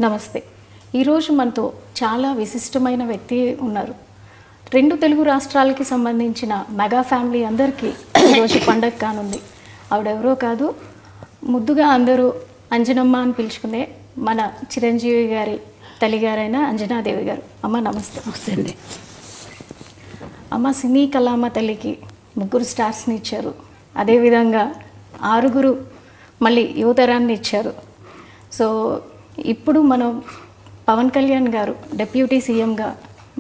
నమస్తే. ఈరోజు మనతో చాలా విశిష్టమైన వ్యక్తి ఉన్నారు. 2 తెలుగు రాష్ట్రాలకి సంబంధించిన మెగా ఫ్యామిలీ అందరికీ ఈరోజు పండగ కానుంది. ఆవిడెవరో కాదు, ముద్దుగా అందరూ అంజనమ్మ అని పిలుచుకునే మన చిరంజీవి గారి తల్లిగారైన అంజనాదేవి గారు. అమ్మ నమస్తే. నమస్తే అండి. అమ్మ సినీ కళామ తల్లికి 3 స్టార్స్ని ఇచ్చారు. అదేవిధంగా 6 మళ్ళీ యువతరాన్ని ఇచ్చారు. సో ఇప్పుడు మనం పవన్ కళ్యాణ్ గారు డిప్యూటీ సీఎంగా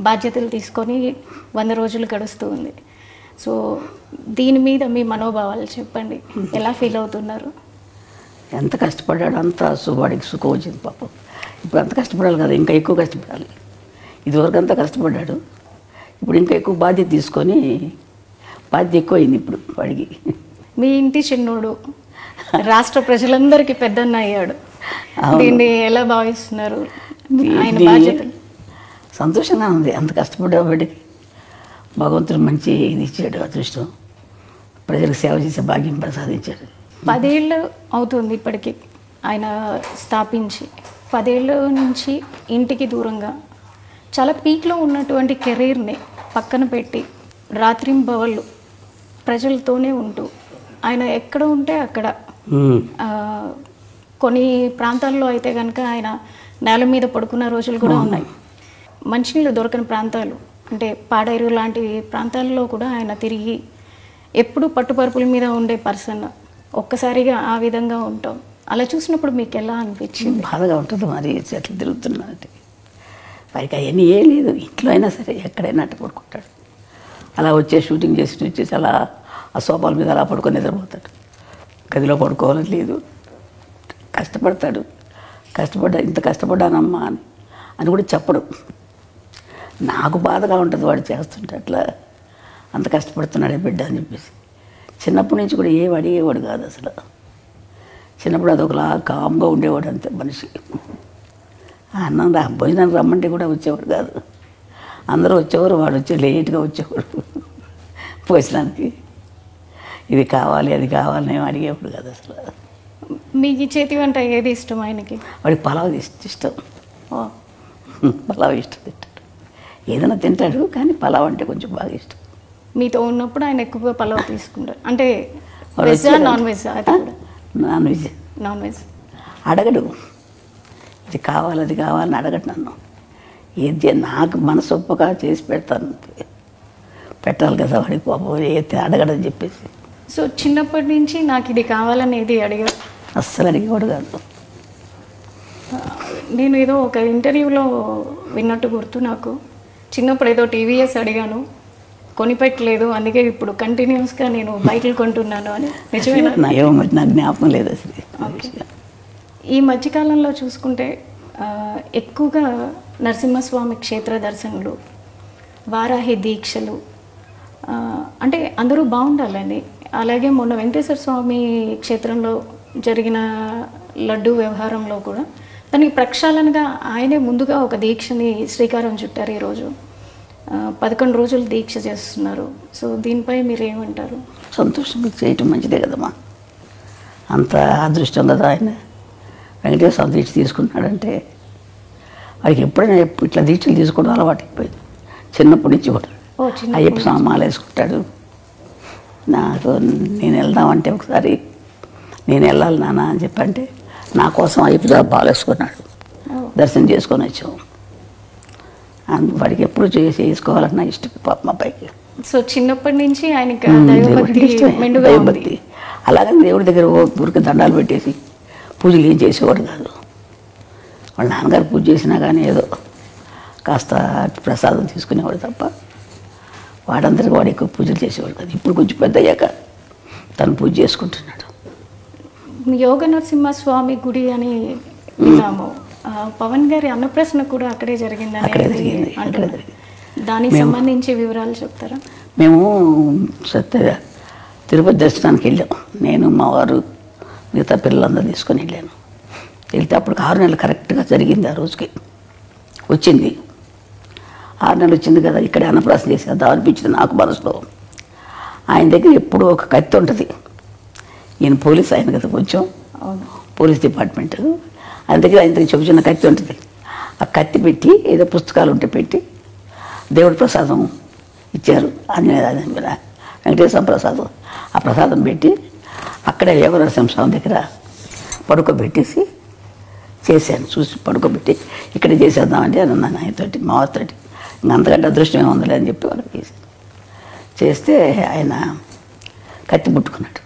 బాధ్యతలు తీసుకొని 100 రోజులు గడుస్తూ ఉంది. సో దీని మీద మీ మనోభావాలు చెప్పండి. ఎలా ఫీల్ అవుతున్నారు? ఎంత కష్టపడ్డాడు అంత వాడికి సుఖం వచ్చింది పాపం. ఇప్పుడు అంత కష్టపడాలి కదా, ఇంకా ఎక్కువ కష్టపడాలి. ఇదివరకు అంతా కష్టపడ్డాడు, ఇప్పుడు ఇంకా ఎక్కువ బాధ్యత తీసుకొని బాధ్యత ఎక్కువైంది ఇప్పుడు వాడికి. మీ ఇంటి చిన్నోడు రాష్ట్ర ప్రజలందరికీ పెద్దన్న అయ్యాడు. దీన్ని ఎలా భావిస్తున్నారు? ఆయన బాధ్యతలు సంతోషంగా ఉంది. అంత కష్టపడ్డా వాడికి భగవంతుడు మంచి ఇది ఇచ్చాడు, అదృష్టం. ప్రజలకు సేవ చేసే భాగ్యం ప్రసాదించాడు. 10 ఏళ్ళు అవుతుంది ఇప్పటికి ఆయన స్థాపించి. 10 ఏళ్ళ నుంచి ఇంటికి దూరంగా చాలా పీక్లో ఉన్నటువంటి కెరీర్ని పక్కన పెట్టి రాత్రింబవళ్ళు ప్రజలతోనే ఉంటూ ఆయన ఎక్కడ ఉంటే అక్కడ, కొన్ని ప్రాంతాల్లో అయితే కనుక ఆయన నేల మీద పడుకున్న రోజులు కూడా ఉన్నాయి. మంచినీళ్ళు దొరకని ప్రాంతాలు అంటే పాడేరు లాంటి ప్రాంతాల్లో కూడా ఆయన తిరిగి ఎప్పుడు పట్టుపరుపుల మీద ఉండే పర్సన్. ఒక్కసారిగా ఆ విధంగా ఉంటాం. అలా చూసినప్పుడు మీకు ఎలా అనిపించింది? బాధగా ఉంటుంది. మరి చెట్లు తిరుగుతున్నానంటే వారికి అవన్నీ ఏం లేదు. ఇంట్లో అయినా సరే ఎక్కడైనా అట్ట పడుకుంటాడు. అలా షూటింగ్ వచ్చేసి అలా ఆ సోఫాల మీద అలా పడుకొని నిద్రపోతాడు. గదిలో పడుకోవాలని లేదు. కష్టపడతాడు. ఇంత కష్టపడ్డానమ్మా అని కూడా చెప్పడు. నాకు బాధగా ఉంటుంది వాడు చేస్తుంటే, అట్లా అంత కష్టపడుతున్నాడే బిడ్డ అని చెప్పేసి. చిన్నప్పటి నుంచి కూడా ఏం అడిగేవాడు కాదు అసలు. చిన్నప్పుడు అదొకలా కామ్గా ఉండేవాడు అంతే మనిషి. అన్నం భోజనానికి రమ్మంటే కూడా వచ్చేవాడు కాదు. అందరూ వచ్చేవారు, వాడు లేట్గా వచ్చేవాడు భోజనానికి. ఇది కావాలి అది కావాలని ఏమి అడిగేవాడు కాదు అసలు. మీకు చేతి వంట ఏది ఇష్టం ఆయనకి? వాడికి పలావ్ ఇష్టం. పలావ్ ఇష్టం తింటాడు. ఏదైనా తింటాడు కానీ పలావ్ అంటే కొంచెం బాగా ఇష్టం. మీతో ఉన్నప్పుడు ఆయన ఎక్కువగా పలావ్ తీసుకుంటారు అంటే వెజ్జా non veg? Non veg. Non veg అడగడు. ఇది కావాలి అది కావాలని అడగడు నన్ను. ఏది నాకు మనసు ఒప్పగా చేసి పెడతాను. పెట్టాలి కదా వాడికి పాపం, ఏది అడగడని చెప్పేసి. సో చిన్నప్పటి నుంచి నాకు ఇది కావాలని ఏది అడిగారు? అస్సలు అడిగేవాడు కాదు. నేను ఏదో ఒక ఇంటర్వ్యూలో విన్నట్టు గుర్తు నాకు. చిన్నప్పుడు ఏదో టీవీఎస్ అడిగాను, కొనిపెట్టలేదు, అందుకే ఇప్పుడు కంటిన్యూస్గా నేను బైకులు కొంటున్నాను అని. నిజమేనా? ఏమో మరి నాకు జ్ఞాపకం లేదు అసలు. ఈ మధ్యకాలంలో చూసుకుంటే ఎక్కువగా నరసింహస్వామి క్షేత్ర దర్శనలు, వారాహి దీక్షలు, అంటే అందరూ బాగుండాలని. అలాగే మొన్న వెంకటేశ్వర స్వామి క్షేత్రంలో జరిగిన లడ్డు వ్యవహారంలో కూడా దానికి ప్రక్షాళనగా ఆయనే ముందుగా ఒక దీక్షని శ్రీకారం చుట్టారు. ఈరోజు 11 రోజులు దీక్ష చేస్తున్నారు. సో దీనిపై మీరు ఏమంటారు? సంతోషంగా చేయటం మంచిదే కదమ్మా. అంత అదృష్టం కదా ఆయన. వెంకటేశ్వర స్వామి దీక్ష తీసుకున్నాడంటే వాడికి ఎప్పుడైనా ఇట్లా దీక్షలు తీసుకోవడం అలవాటు అయిపోయింది చిన్నప్పటి నుంచి కూడా. అయ్యప్ప స్వామి మాల వేసుకుంటాడు. నాకు నేను వెళ్దామంటే ఒకసారి నేను వెళ్ళాలి నాన్న అని చెప్పంటే నా కోసం అయ్యప్ప బాలేసుకున్నాడు. దర్శనం చేసుకొని వచ్చాం. వాడికి ఎప్పుడు చేసుకోవాలన్నా ఇష్టం పాప మా పైకి. సో చిన్నప్పటి నుంచి ఆయనకి దైవభక్తి. అలాగని దేవుడి దగ్గర ఊరికి దండాలు పెట్టేసి పూజలు ఏం చేసేవాడు కాదు. వాళ్ళ నాన్నగారు పూజ చేసినా కానీ ఏదో కాస్త ప్రసాదం తీసుకునేవాడు తప్ప వాడందరికీ వాడు ఎక్కువ పూజలు చేసేవాడు కాదు. ఇప్పుడు కొంచెం పెద్ద అయ్యాక తను పూజ చేసుకుంటున్నాడు. యోగ నరసింహస్వామి గుడి అని విన్నాము. పవన్ గారి అన్నప్రశ్న కూడా అక్కడే జరిగిందని. దానికి సంబంధించి వివరాలు చెప్తారా? మేము తిరుపతి దర్శనానికి వెళ్ళాం. నేను మా వారు మిగతా పిల్లలందరూ తీసుకొని వెళ్ళాను. వెళ్తే అప్పుడు 6 నెలలు కరెక్ట్గా జరిగింది. ఆ రోజుకి వచ్చింది. 6 నెలలు వచ్చింది కదా, ఇక్కడే అన్నప్రాసన చేసేద్దాం అనిపించింది నాకు మనసులో. ఆయన దగ్గర ఎప్పుడూ ఒక కత్తి ఉంటుంది. ఈయన పోలీస్ ఆయన కదా, కొంచెం పోలీస్ డిపార్ట్మెంట్. అందుకే ఆయన చిన్న కత్తి ఉంటుంది, ఆ కత్తి పెట్టి ఏదో పుస్తకాలు ఉంటే పెట్టి దేవుడి ప్రసాదం ఇచ్చారు. వెంకటేశ్వర ప్రసాదం, ఆ ప్రసాదం పెట్టి అక్కడే యోగ నరసింహస్వామి దగ్గర పడుకోబెట్టేసి చేశాను. చూసి పడుకోబెట్టి ఇక్కడ చేసేద్దామంటే అని అన్నాను ఆయనతోటి, మా వారితోటి. ఇంక అంతకంటే అదృష్టం ఏముందిలే అని చెప్పి వాళ్ళకి చేశాను. చేస్తే ఆయన కత్తి ముట్టుకున్నాడు.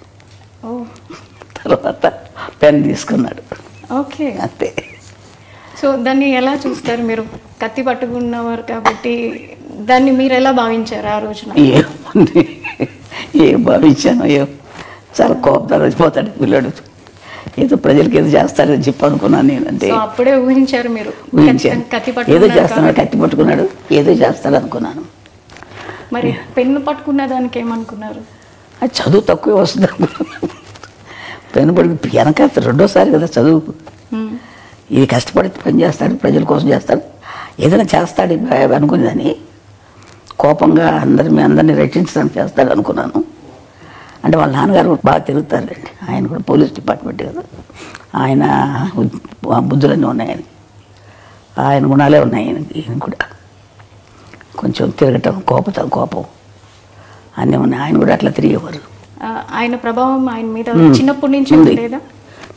తర్వాత పెన్ తీసుకున్నాడు. ఓకే, అంతే. సో దాన్ని ఎలా చూస్తారు మీరు? కత్తి పట్టుకున్నవారు కాబట్టి దాన్ని మీరు ఎలా భావించారు ఆ రోజున? ఏముంది, ఏం భావించాను, చాలా కోపం వచ్చిపోతాడు పిల్లడు, ఏదో ప్రజలకి ఏదో చేస్తారని చెప్పి అనుకున్నాను నేను. అంటే అప్పుడే ఊహించారు మీరు, ఏదో చేస్తున్నాడు, కత్తి పట్టుకున్నాడు, ఏదో చేస్తాడు అనుకున్నాను. మరి పెన్ను పట్టుకున్న దానికి ఏమనుకున్నారు? అది చదువు తక్కువే వస్తుంది అనుకున్నాను. పెన్ను పట్టుకు వెనక రెండోసారి కదా చదువు. ఇది కష్టపడి పని చేస్తాడు, ప్రజల కోసం చేస్తాడు, ఏదైనా చేస్తాడు అనుకునేదని కోపంగా అందరినీ రక్షించడానికి చేస్తాడు అనుకున్నాను. అంటే వాళ్ళ నాన్నగారు బాగా తిరుగుతారండి, ఆయన కూడా పోలీస్ డిపార్ట్మెంట్ కదా, ఆయన బుద్ధులన్నీ ఉన్నాయి ఆయనకి, ఆయన గుణాలే ఉన్నాయి ఆయనకి. ఈయన కూడా కొంచెం తిరగటం, కోపం అన్నీ ఉన్నాయి. ఆయన కూడా అట్లా తిరిగేవారు. ఆయన ప్రభావం ఆయన మీద చిన్నప్పటి నుంచి ఉండేదా?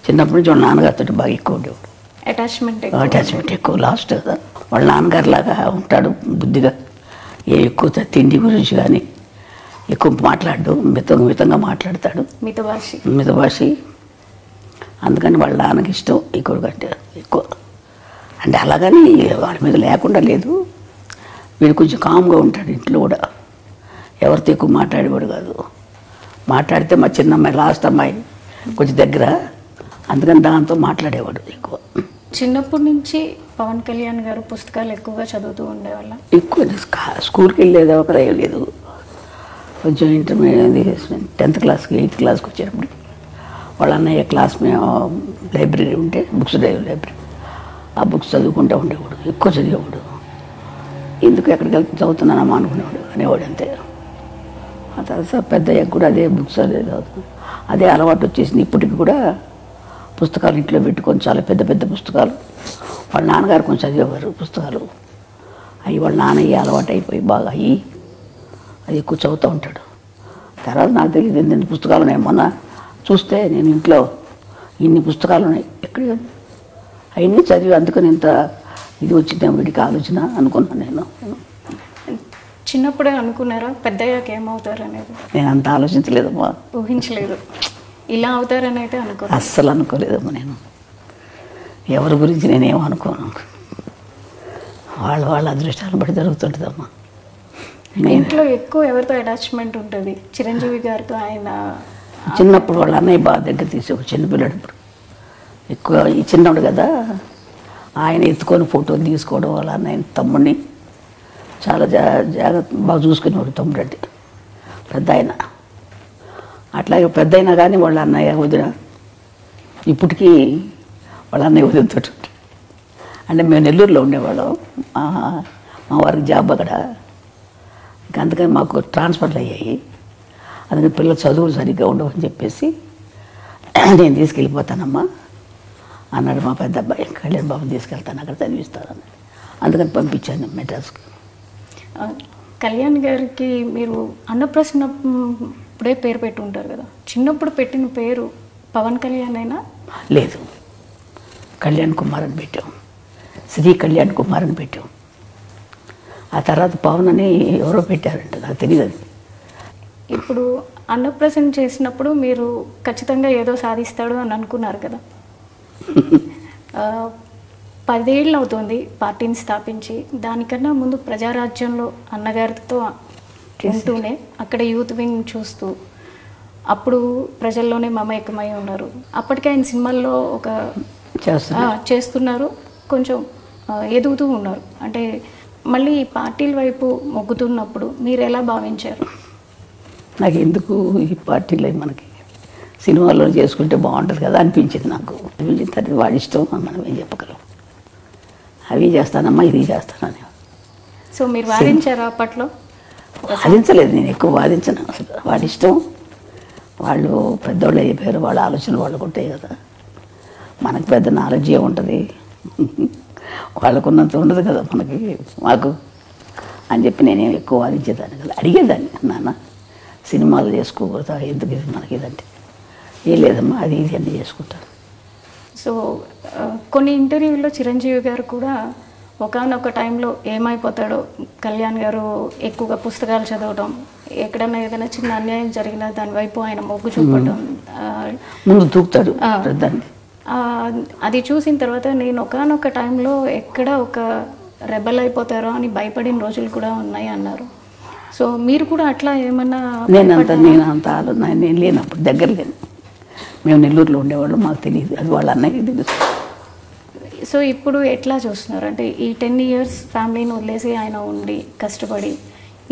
చిన్నప్పటి నుంచి వాళ్ళ నాన్నగారితో బాగా ఎక్కువ ఉండేవాడు, అటాచ్మెంట్ ఎక్కువ. లాస్ట్ కదా వాళ్ళ నాన్నగారు లాగా ఉంటాడు, బుద్ధిగా. ఎక్కువ తిండి గురించి కానీ ఎక్కువ మాట్లాడు, మితంగా మాట్లాడతాడు, మితభాషి. అందుకని వాళ్ళ నాన్నకి ఇష్టం ఎక్కువ కంటే ఎక్కువ. అంటే అలాగని వాళ్ళ మీద లేకుండా లేదు, వీడు కొంచెం కామ్గా ఉంటాడు ఇంట్లో కూడా, ఎవరితో ఎక్కువ మాట్లాడేవాడు కాదు. మాట్లాడితే మా చిన్నమ్మాయి, లాస్ట్ అమ్మాయి కొంచెం దగ్గర, అందుకని దాంతో మాట్లాడేవాడు ఎక్కువ. చిన్నప్పటి నుంచి పవన్ కళ్యాణ్ గారు పుస్తకాలు ఎక్కువగా చదువుతూ ఉండేవాళ్ళ? ఎక్కువ స్కూల్కి వెళ్ళేది ఒకరు లేదు. కొంచెం ఇంటర్మీడియట్ 10th క్లాస్కి 8th క్లాస్కి వచ్చేటప్పుడు వాళ్ళ అన్నయ్య క్లాస్ మేము లైబ్రరీ ఉంటే బుక్స్ లైబ్రరీ, ఆ బుక్స్ చదువుకుంటూ ఉండేవాడు, ఎక్కువ చదివేవాడు. ఎందుకు ఎక్కడికి వెళ్తే చదువుతున్నానమ్మా అనుకునేవాడు, అనేవాడు అంతే. ఆ తర్వాత పెద్దయ్యాక కూడా అదే బుక్స్ అదే చదువుతున్నాను, అదే అలవాటు వచ్చేసింది. ఇప్పటికి కూడా పుస్తకాలు ఇంట్లో పెట్టుకొని, చాలా పెద్ద పెద్ద పుస్తకాలు. వాళ్ళ నాన్నగారు కొంచెం చదివేవారు పుస్తకాలు, అవి వాళ్ళ నాన్నయ్య అలవాటు అయిపోయి బాగా అయ్యి అది ఎక్కువ చదువుతూ ఉంటాడు. తర్వాత నాకు తెలియదు ఎన్ని పుస్తకాలు ఉన్నాయి. మొన్న చూస్తే నేను ఇంట్లో ఇన్ని పుస్తకాలు ఉన్నాయి, ఎక్కడ అవన్నీ చదివి అందుకని ఇంత ఇది వచ్చిందే వీడికి ఆలోచన అనుకున్నాను నేను. చిన్నప్పుడే అనుకున్నారా పెద్దయ్యాక ఏమవుతారు అనేది? నేను అంత ఆలోచించలేదమ్మా, ఊహించలేదు ఇలా అవుతారని అయితే అస్సలు అనుకోలేదమ్మా. నేను ఎవరి గురించి నేనేమో అనుకోను, వాళ్ళ అదృష్టాలను బట్టి జరుగుతుంటుందమ్మా. ఇంట్లో ఎక్కువ ఎవరితో అటాచ్మెంట్ ఉంటుంది? చిరంజీవి గారితో. ఆయన చిన్నప్పుడు వాళ్ళ అన్నయ్య బాగా దగ్గర తీసేవాడు, చిన్నపిల్లడప్పుడు ఎక్కువ. ఈ చిన్నవాడు కదా, ఆయన ఎత్తుకొని ఫోటోలు తీసుకోవడం, వాళ్ళ అన్నయ్య తమ్ముడిని చాలా జాగ్రత్త బాగా చూసుకునేవాడు. తమ్ముడు అంటే పెద్ద ఆయన. అట్లాగే పెద్ద అయినా కానీ వాళ్ళ అన్నయ్య వదిన ఇప్పటికీ వాళ్ళ అన్నయ్య వదినతో. అంటే మేము నెల్లూరులో ఉండేవాళ్ళం, మా వారికి జాబ్ అక్కడ. ఇంకా అందుకని మాకు ట్రాన్స్ఫర్లు అయ్యాయి. అందుకని పిల్లలు చదువులు సరిగ్గా ఉండవని చెప్పేసి నేను తీసుకెళ్ళిపోతానమ్మా అన్నాడు మా పెద్ద అబ్బాయి. కళ్యాణ్ బాబుని తీసుకెళ్తాను, అక్కడ చదివిస్తానని. అందుకని పంపించాను మెడ్రాస్కి. కళ్యాణ్ గారికి మీరు అన్నప్రసన్నప్పుడే పేరు పెట్టి ఉంటారు కదా, చిన్నప్పుడు పెట్టిన పేరు పవన్ కళ్యాణ్ అయినా? లేదు, కళ్యాణ్ కుమార్ అని పెట్టాం, శ్రీ కళ్యాణ్ కుమార్ అని పెట్టాం. ఆ తర్వాత పవన్ అని ఎవరో పెట్టారంట, నాకు తెలియదు అది. ఇప్పుడు అన్నప్రసన్న చేసినప్పుడు మీరు ఖచ్చితంగా ఏదో సాధిస్తాడు అని అనుకున్నారు కదా. 10 ఏళ్ళు అవుతుంది పార్టీని స్థాపించి. దానికన్నా ముందు ప్రజారాజ్యంలో అన్నగారితో ఉంటూనే అక్కడ యూత్ వింగ్ చూస్తూ అప్పుడు ప్రజల్లోనే మమేకమై ఉన్నారు. అప్పటికే ఆయన సినిమాల్లో ఒక చేస్తున్నారు, కొంచెం ఎదుగుతూ ఉన్నారు. అంటే మళ్ళీ పార్టీల వైపు మొగ్గుతున్నప్పుడు మీరు ఎలా భావించారు? నాకు ఎందుకు ఈ పార్టీలో మనకి సినిమాల్లో చేసుకుంటే బాగుంటుంది కదా అనిపించింది నాకు. అనిపించిన తర్వాత వాడి ఇష్టం, మనం ఏం చెప్పగలం. అవి చేస్తానమ్మా, ఇది చేస్తానని. సో మీరు వాదించారా అప్పట్లో? వాదించలేదు, నేను ఎక్కువ వాదించను అసలు. వాడి ఇష్టం, వాళ్ళు పెద్దవాళ్ళు అయిపోయారు, వాళ్ళ ఆలోచనలు వాళ్ళకు ఉంటాయి కదా. మనకు పెద్ద నాలెడ్జ్ ఏముంటుంది, వాళ్ళకున్నంత ఉండదు కదా మనకి మాకు అని చెప్పి నేనేం ఎక్కువ వాదించేదాన్ని కదా. అడిగేదాన్ని, నాన్న సినిమాలు చేసుకోకూడదా, ఎందుకు ఇది మనకి ఇదంటే, ఏం లేదమ్మా అది ఇది అన్నీ చేసుకుంటాను. సో కొన్ని ఇంటర్వ్యూల్లో చిరంజీవి గారు కూడా ఒకానొక టైంలో ఏమైపోతాడో, కళ్యాణ్ గారు ఎక్కువగా పుస్తకాలు చదవటం, ఎక్కడన్నా ఏదైనా చిన్న అన్యాయం జరిగినా దాని వైపు ఆయన మొగ్గు చూపడం, ముందు దూకుతాడు దాన్ని. అది చూసిన తర్వాత నేను ఒకానొక టైంలో ఎక్కడ ఒక రెబల్ అయిపోతారో అని భయపడిన రోజులు కూడా ఉన్నాయి అన్నారు. సో మీరు కూడా అట్లా ఏమన్నా? నేను లేనప్పుడు దగ్గర లేను, మేము నెల్లూరులో ఉండేవాళ్ళు, మాకు తెలియదు, అది వాళ్ళ అన్నయ్య తెలుసు. సో ఇప్పుడు ఎట్లా చూస్తున్నారు అంటే ఈ 10 years ఫ్యామిలీని వదిలేసి ఆయన ఉండి కష్టపడి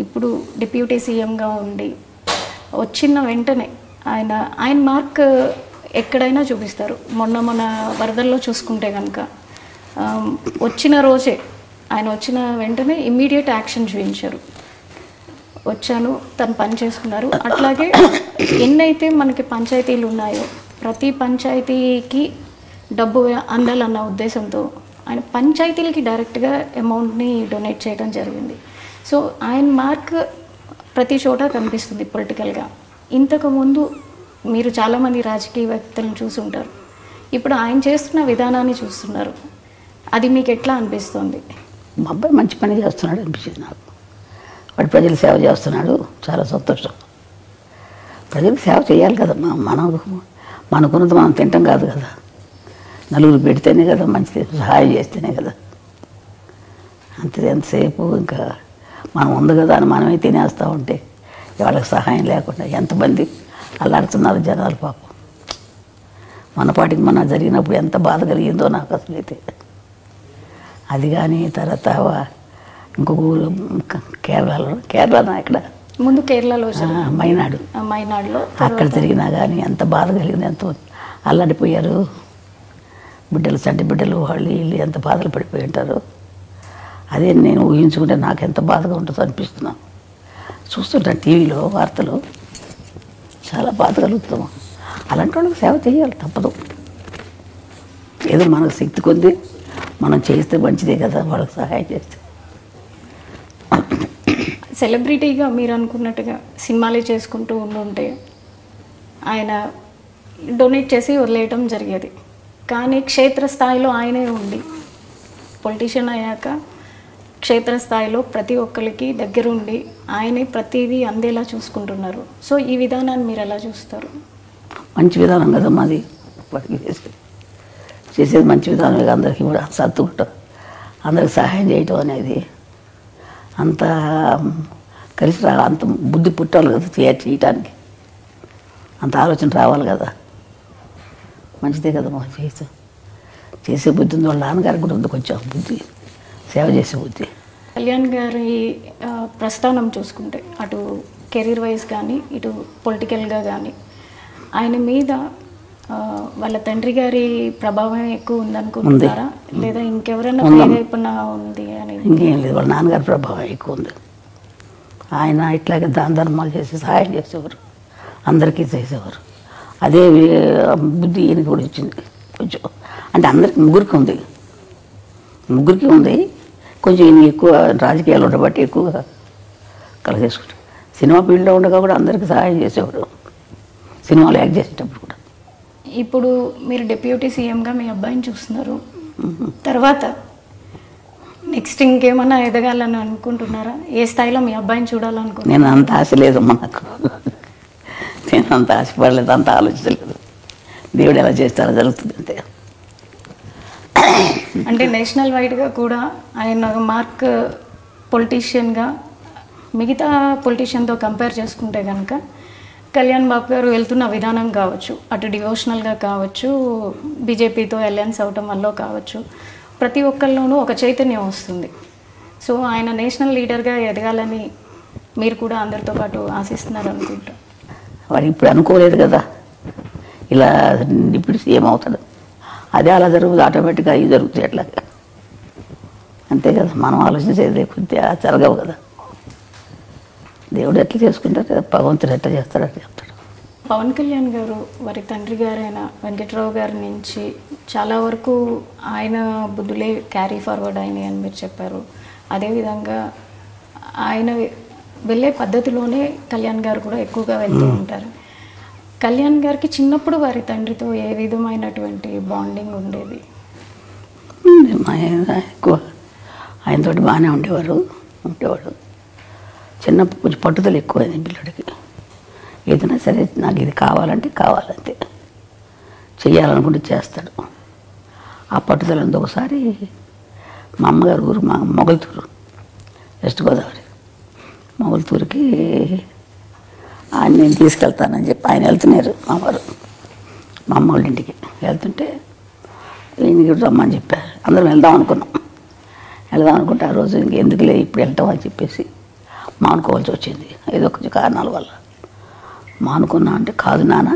ఇప్పుడు డిప్యూటీ సీఎంగా ఉండి వచ్చిన వెంటనే ఆయన మార్క్ ఎక్కడైనా చూపిస్తారు. మొన్న వరదల్లో చూసుకుంటే కనుక వచ్చిన రోజే ఆయన వచ్చిన వెంటనే ఇమ్మీడియట్ యాక్షన్ చూపించారు. వచ్చాను, తను పని చేసుకున్నారు. అట్లాగే ఎన్నైతే మనకి పంచాయతీలు ఉన్నాయో ప్రతి పంచాయతీకి డబ్బు అందాలన్న ఉద్దేశంతో ఆయన పంచాయతీలకి డైరెక్ట్గా అమౌంట్ని డొనేట్ చేయడం జరిగింది. సో ఆయన మార్క్ ప్రతి చోట కనిపిస్తుంది పొలిటికల్గా. ఇంతకుముందు మీరు చాలామంది రాజకీయ వ్యక్తులను చూసుంటారు, ఇప్పుడు ఆయన చేస్తున్న విధానాన్ని చూస్తున్నారు, అది మీకు ఎట్లా అనిపిస్తుంది? మా అబ్బాయి మంచి పని చేస్తున్నాడు అనిపించింది నాకు. వాడు ప్రజలు సేవ చేస్తున్నాడు, చాలా సంతోషం. ప్రజలకు సేవ చేయాలి కదమ్మా, మనకున్నది మనం తింటాం కాదు కదా, నలుగురు పెడితేనే కదా మంచిది, సహాయం చేస్తేనే కదా. అంతే, ఎంతసేపు ఇంకా మనం ఉంది కదా అని మనమే తినేస్తూ ఉంటే వాళ్ళకి సహాయం లేకుండా ఎంతమంది అల్లాడుతున్నారు జనాలు పాపం. మన పాటికి మన జరిగినప్పుడు ఎంత బాధ కలిగిందో నాకు అసలు అయితే. అది కానీ తర్వాత ఇంకొక ఊరు కేరళనా ఇక్కడ ముందు కేరళలో మైనాడులో అక్కడ జరిగినా కానీ ఎంత బాధ కలిగింది, ఎంతో అల్లాడిపోయారు బిడ్డలు, చంటి బిడ్డలు, వాళ్ళు వీళ్ళు ఎంత బాధలు పడిపోయి ఉంటారు. అదే నేను ఊహించుకుంటే నాకు ఎంత బాధగా ఉంటుందో అనిపిస్తున్నాను. చూస్తుంటాను టీవీలో వార్తలు, చాలా బాధ కలుగుతాము. అలాంటి వాళ్ళకి సేవ చేయాలి, తప్పదు. ఏదో మనకు శక్తి కొద్ది మనం చేస్తే మంచిదే కదా, వాళ్ళకి సహాయం చేస్తే. సెలబ్రిటీగా మీరు అనుకున్నట్టుగా సినిమాలే చేసుకుంటూ ఉంటే ఆయన డొనేట్ చేసి వదిలేయటం జరిగేది. కానీ క్షేత్రస్థాయిలో ఆయనే ఉండి పొలిటీషియన్ అయ్యాక క్షేత్రస్థాయిలో ప్రతి ఒక్కరికి దగ్గరుండి ఆయనే ప్రతిదీ అందేలా చూసుకుంటున్నారు. సో ఈ విధానాన్ని మీరు ఎలా చూస్తారు? మంచి విధానం కదా మాది, వాటికి చేసేది మంచి విధానమే. అందరికీ కూడా సర్దుకుంటాం, అందరికి సహాయం చేయటం అనేది అంత కలిసి అంత బుద్ధి పుట్టాలి కదా చేయటానికి, అంత ఆలోచన రావాలి కదా. మంచిదే కదా మాకు చేసే బుద్ధి ఉంది. వాళ్ళ నాన్నగారికి కూడా ఉంది కొంచెం బుద్ధి, సేవ చేసే బుద్ధి. కళ్యాణ్ గారి ప్రస్థానం చూసుకుంటే అటు కెరీర్ వైజ్ కానీ ఇటు పొలిటికల్గా కానీ ఆయన మీద వాళ్ళ తండ్రి గారి ప్రభావం ఎక్కువ ఉందనుకుంటున్నారా, లేదా ఇంకెవరైనా ప్రేరేపణ ఉంది అనేది? ఇంకేం లేదు, వాళ్ళ నాన్నగారి ప్రభావం ఎక్కువ ఉంది. ఆయన ఇట్లాగే దాన ధర్మాలు చేసి సహాయం చేసేవారు, అందరికీ చేసేవారు. అదే బుద్ధి ఈయనకి కూడా వచ్చింది కొంచెం. అంటే అందరికి ముగ్గురికి ఉంది కొంచెం. ఈయన ఎక్కువ రాజకీయాలు ఉండబట్టి ఎక్కువగా కలిగేసుకుంటారు. సినిమా ఫీల్డ్లో ఉండగా కూడా అందరికీ సహాయం చేసేవారు, సినిమాలు యాక్ట్ చేసేటప్పుడు కూడా. ఇప్పుడు మీరు డిప్యూటీ సీఎంగా మీ అబ్బాయిని చూస్తున్నారు, తర్వాత నెక్స్ట్ ఇంకేమన్నా ఎదగాలని అనుకుంటున్నారా? ఏ స్థాయిలో మీ అబ్బాయిని చూడాలనుకుంటున్నారు? నేను అంత ఆశ లేదమ్మా నాకు, నేను అంత ఆశపడలేదు, అంత ఆలోచించలేదు. దేవుడు ఎలా చేస్తారో జరుగుతుంది అంతే. అంటే నేషనల్ వైడ్గా కూడా ఆయన మార్క్ పొలిటీషియన్గా మిగతా పొలిటీషియన్తో కంపేర్ చేసుకుంటే కనుక కళ్యాణ్ బాబు గారు వెళ్తున్న విధానం కావచ్చు, అటు డివోషనల్గా కావచ్చు, బీజేపీతో అలయన్స్ అవటం వల్ల కావచ్చు, ప్రతి ఒక్కరిలోనూ ఒక చైతన్యం వస్తుంది. సో ఆయన నేషనల్ లీడర్గా ఎదగాలని మీరు కూడా అందరితో పాటు ఆశిస్తున్నారు అనుకుంటా. వాడు ఇప్పుడు అనుకోలేదు కదా ఇలా ఇప్పుడు సీఎం అవుతాడు, అదే అలా జరుగుతుంది, ఆటోమేటిక్గా అవి జరుగుతాయి అట్లా. అంతే కదా, మనం ఆలోచించేది కొద్దిగా జరగవు కదా. దేవుడు ఎట్లా చేసుకుంటారు, భగవంతుడు ఎట్లా చేస్తాడు అట్లా చెప్తాడు. పవన్ కళ్యాణ్ గారు వారి తండ్రి గారైన వెంకట్రావు గారి నుంచి చాలా వరకు ఆయన బుద్ధులే క్యారీ ఫార్వర్డ్ అయినాయి అని మీరు చెప్పారు. అదేవిధంగా ఆయన వెళ్ళే పద్ధతిలోనే కళ్యాణ్ గారు కూడా ఎక్కువగా వెళ్తూ ఉంటారు. కళ్యాణ్ గారికి చిన్నప్పుడు వారి తండ్రితో ఏ విధమైనటువంటి బాండింగ్ ఉండేది? ఎక్కువ ఆయనతోటి బాగానే ఉండేవాడు. చిన్నప్పుడు కొంచెం పట్టుదల ఎక్కువైంది పిల్లడికి. ఏదైనా సరే నాకు ఇది కావాలంటే కావాలంతే, చెయ్యాలనుకుంటే చేస్తాడు. ఆ పట్టుదల ఉంది. ఒకసారి మా అమ్మగారు ఊరు మా మొగల్తూరు, వెస్ట్ గోదావరి మొగల్తూరుకి ఆయన నేను తీసుకెళ్తానని చెప్పి ఆయన వెళ్తున్నారు. మా వారు మా అమ్మ వాళ్ళ ఇంటికి వెళ్తుంటే ఈయనకి రమ్మని చెప్పారు. అందరం వెళ్దాం అనుకుంటే ఆ రోజు ఇంకెందుకులే ఇప్పుడు వెళ్తాం అని చెప్పేసి మానుకోవాల్సి వచ్చింది. ఏదో కొంచెం కారణాల వల్ల మానుకున్నా అంటే, కాదు నాన్న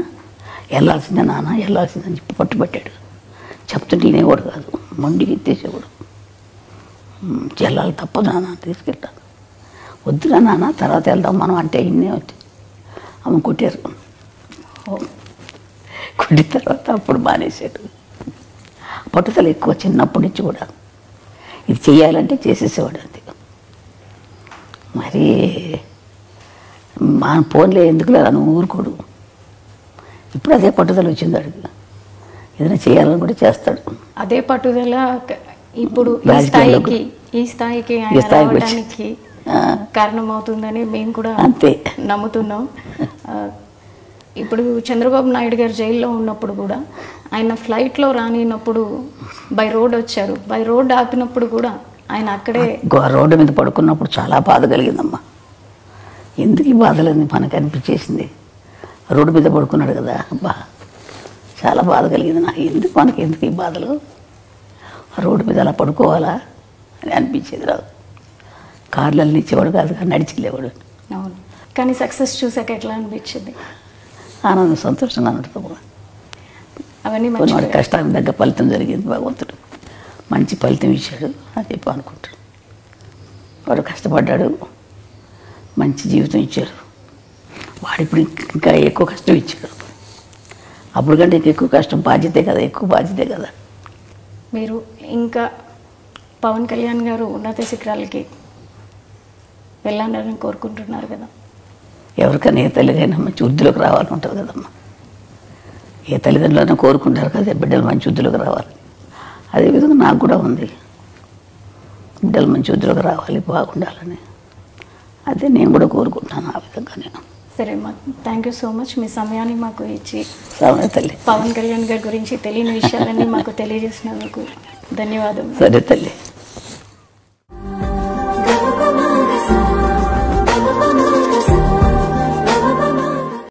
వెళ్ళాల్సిందని చెప్పి పట్టుబట్టాడు. చెప్తుంటే వినేవాడు కాదు, మొండికి ఎత్తేసేవాడు. వెళ్ళాలి, తప్పదు నాన్న, తీసుకెళ్తాను. వద్దురా నాన్న తర్వాత వెళ్దాం మనం అంటే ఇన్నే వచ్చి అమ్మ కొట్టారు. కొట్టిన తర్వాత అప్పుడు మానేశాడు. పట్టుదల ఎక్కువ చిన్నప్పటి నుంచి కూడా. ఇది చెయ్యాలంటే చేసేసేవాడు అంతే. మరి మా ఫోన్లే ఎందుకులే నువ్వు ఊరుకోడు. ఇప్పుడు అదే పట్టుదల వచ్చింది అడిగి, ఏదైనా చేయాలని కూడా చేస్తాడు. అదే పట్టుదల ఇప్పుడు ఈ స్థాయికి రావడానికి కారణమవుతుందని మేము కూడా అంతే నమ్ముతున్నాం. ఇప్పుడు చంద్రబాబు నాయుడు గారు జైల్లో ఉన్నప్పుడు కూడా ఆయన ఫ్లైట్లో రానినప్పుడు బై రోడ్ వచ్చారు. బై రోడ్ ఆపినప్పుడు కూడా ఆయన అక్కడే రోడ్డు మీద పడుకున్నప్పుడు చాలా బాధ కలిగిందమ్మా. ఎందుకు ఈ బాధలని మనకు అనిపించేసింది. రోడ్డు మీద పడుకున్నాడు కదా, అబ్బా చాలా బాధ కలిగింది నాకు. ఎందుకు ఈ బాధలు, రోడ్డు మీద అలా పడుకోవాలా అని అనిపించేది. రాదు కార్లలో ఇచ్చేవాడు కాదు, నడిచి వెళ్ళేవాడు. అవును, కానీ సక్సెస్ చూసాక ఎట్లా అనిపించింది? ఆనందం, సంతోషంగా ఉంటుంది. అవన్నీ వాడి కష్టానికి తగ్గ ఫలితం జరిగింది. భగవంతుడు మంచి ఫలితం ఇచ్చాడు అని చెప్పి అనుకుంటాడు. వాడు కష్టపడ్డాడు, మంచి జీవితం ఇచ్చారు. వాడు ఇప్పుడు ఇంకా ఎక్కువ కష్టం ఇచ్చాడు. అప్పుడు కంటే ఎక్కువ కష్టం, ఎక్కువ బాధ్యతే కదా. మీరు ఇంకా పవన్ కళ్యాణ్ గారు ఉన్నత శిఖరాలకి వెళ్ళాలని కోరుకుంటున్నారు కదా. ఎవరికైనా ఏ తల్లిదైనా మంచి వృద్ధిలోకి రావాలని ఉంటుంది కదమ్మా. ఏ తల్లిదండ్రులైనా కోరుకుంటారు కదా బిడ్డలు మంచి వృద్ధిలోకి రావాలి. అదేవిధంగా నాకు కూడా ఉంది, బిడ్డలు మంచి వృద్ధిలోకి రావాలి, బాగుండాలని. అదే నేను కూడా కోరుకుంటాను ఆ విధంగా. నేను సరే అమ్మా, థ్యాంక్ యూ సో మచ్. మీ సమయాన్ని మాకు ఇచ్చి తల్లి పవన్ కళ్యాణ్ గారి గురించి తెలియని విషయాలన్నీ మాకు తెలియజేసినందుకు ధన్యవాదాలు. సరే తల్లి.